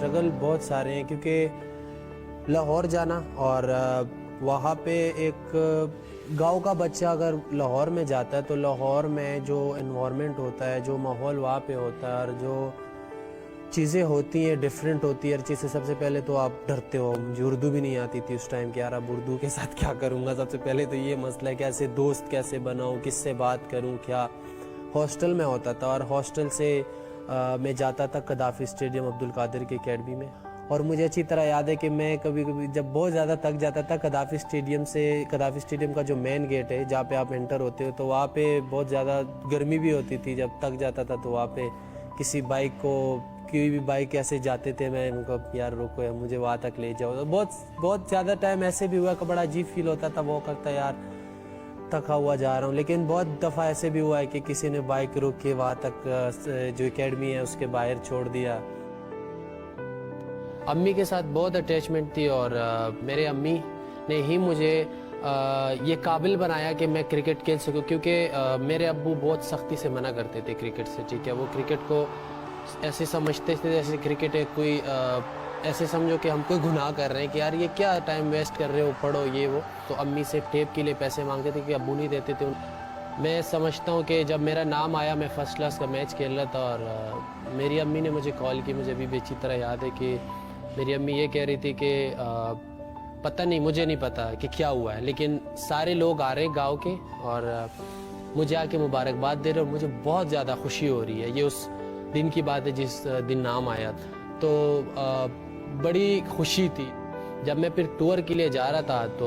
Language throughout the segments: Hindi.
स्ट्रगल बहुत सारे हैं, क्योंकि लाहौर जाना और वहाँ पे एक गांव का बच्चा अगर लाहौर में जाता है तो लाहौर में जो एनवायरनमेंट होता है, जो माहौल वहाँ पे होता है और जो चीज़ें होती हैं डिफरेंट होती है हर चीज़ से। सबसे पहले तो आप डरते हो। मुझे उर्दू भी नहीं आती थी उस टाइम कि यार अब उर्दू के साथ क्या करूँगा। सबसे पहले तो ये मसला है कैसे दोस्त कैसे बनाऊँ, किससे बात करूँ, क्या। हॉस्टल में होता था और हॉस्टल से मैं जाता था कदाफ़ी स्टेडियम अब्दुल कादिर की अकेडमी में। और मुझे अच्छी तरह याद है कि मैं कभी कभी जब बहुत ज़्यादा थक जाता था कदाफ़ी स्टेडियम का जो मेन गेट है जहाँ पे आप एंटर होते हो, तो वहाँ पे बहुत ज़्यादा गर्मी भी होती थी। जब थक जाता था तो वहाँ पे किसी बाइक को कोई भी बाइक ऐसे जाते थे, मैं उनको यार रोको यार मुझे वहाँ तक ले जाओ। तो बहुत ज़्यादा टाइम ऐसे भी हुआ कि बड़ा अजीब फील होता था, वो करता यार थका हुआ जा रहा हूँ। लेकिन बहुत दफ़ा ऐसे भी हुआ है कि किसी ने बाइक रोक के वहाँ तक जो एकेडमी है उसके बाहर छोड़ दिया। अम्मी के साथ बहुत अटैचमेंट थी और मेरे अम्मी ने ही मुझे ये काबिल बनाया कि मैं क्रिकेट खेल सकूं, क्योंकि मेरे अब्बू बहुत सख्ती से मना करते थे क्रिकेट से। ठीक है, वो क्रिकेट को ऐसे समझते थे जैसे क्रिकेट है कोई ऐसे समझो कि हम कोई गुनाह कर रहे हैं कि यार ये क्या टाइम वेस्ट कर रहे हो, पढ़ो ये वो। तो अम्मी से टेप के लिए पैसे मांगते थे कि अब्बू नहीं देते थे। मैं समझता हूँ कि जब मेरा नाम आया, मैं फ़र्स्ट क्लास का मैच खेल रहा था और मेरी अम्मी ने मुझे कॉल की। मुझे अभी भी अच्छी तरह याद है कि मेरी अम्मी ये कह रही थी कि पता नहीं, मुझे नहीं पता कि क्या हुआ है, लेकिन सारे लोग आ रहे हैं गाँव के और मुझे आके मुबारकबाद दे रहे और मुझे बहुत ज़्यादा खुशी हो रही है। ये उस दिन की बात है जिस दिन नाम आया, तो बड़ी खुशी थी। जब मैं फिर टूर के लिए जा रहा था तो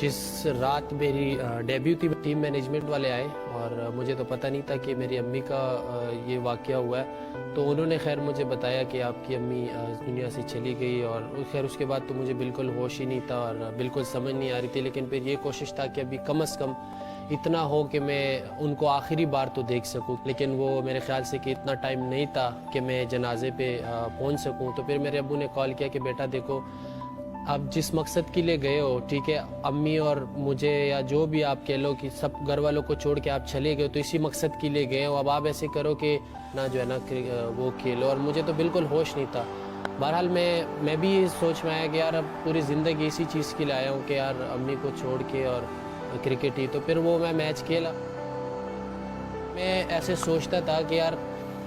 जिस रात मेरी डेब्यू थी, टीम मैनेजमेंट वाले आए और मुझे तो पता नहीं था कि मेरी अम्मी का ये वाक़या हुआ है। तो उन्होंने खैर मुझे बताया कि आपकी अम्मी दुनिया से चली गई और खैर उसके बाद तो मुझे बिल्कुल होश ही नहीं था और बिल्कुल समझ नहीं आ रही थी। लेकिन फिर ये कोशिश था कि अभी कम से कम इतना हो कि मैं उनको आखिरी बार तो देख सकूं। लेकिन वो मेरे ख्याल से कि इतना टाइम नहीं था कि मैं जनाजे पे पहुंच सकूं। तो फिर मेरे अब्बू ने कॉल किया कि बेटा देखो, आप जिस मकसद के लिए गए हो, ठीक है, अम्मी और मुझे या जो भी आप कह लो कि सब घर वालों को छोड़ के आप चले गए, तो इसी मकसद के लिए गए हो। अब आप ऐसे करो कि ना जो है ना वो खेलो। और मुझे तो बिल्कुल होश नहीं था। बहरहाल मैं भी इस सोच में आया कि यार अब पूरी ज़िंदगी इसी चीज़ के लिए आया हूँ कि यार अम्मी को छोड़ के और क्रिकेट ही। तो फिर वो मैं मैच खेला। मैं ऐसे सोचता था कि यार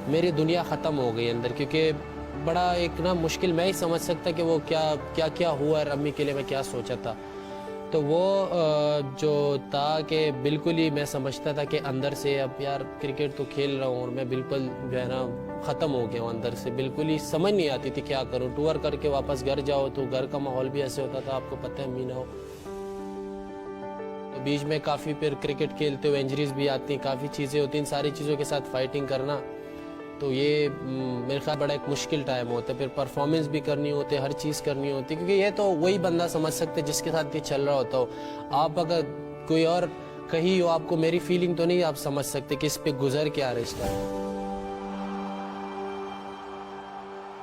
मेरी दुनिया ख़त्म हो गई अंदर, क्योंकि बड़ा एक ना मुश्किल मैं ही समझ सकता कि वो क्या हुआ और अम्मी के लिए मैं क्या सोचा था। तो वो जो था कि बिल्कुल ही मैं समझता था कि अंदर से अब यार क्रिकेट तो खेल रहा हूँ और मैं बिल्कुल जो है ना ख़त्म हो गया हूँ अंदर से। बिल्कुल ही समझ नहीं आती थी क्या करूँ। टूर करके वापस घर जाओ तो घर का माहौल भी ऐसे होता था, आपको पता है, मीना हो। तो बीच में काफ़ी फिर क्रिकेट खेलते हुए इंजरीज भी आती हैं, काफ़ी चीज़ें होती हैं। इन सारी चीज़ों के साथ फाइटिंग करना तो ये मेरे ख्याल बड़ा एक मुश्किल टाइम होता है। फिर परफॉर्मेंस भी करनी होती है, हर चीज़ करनी होती है, क्योंकि ये तो वही बंदा समझ सकते जिसके साथ ये चल रहा होता हो। आप अगर कोई और कहीं हो, आपको मेरी फीलिंग तो नहीं आप समझ सकते कि इस पे गुजर क्या रहा है इस टाइम।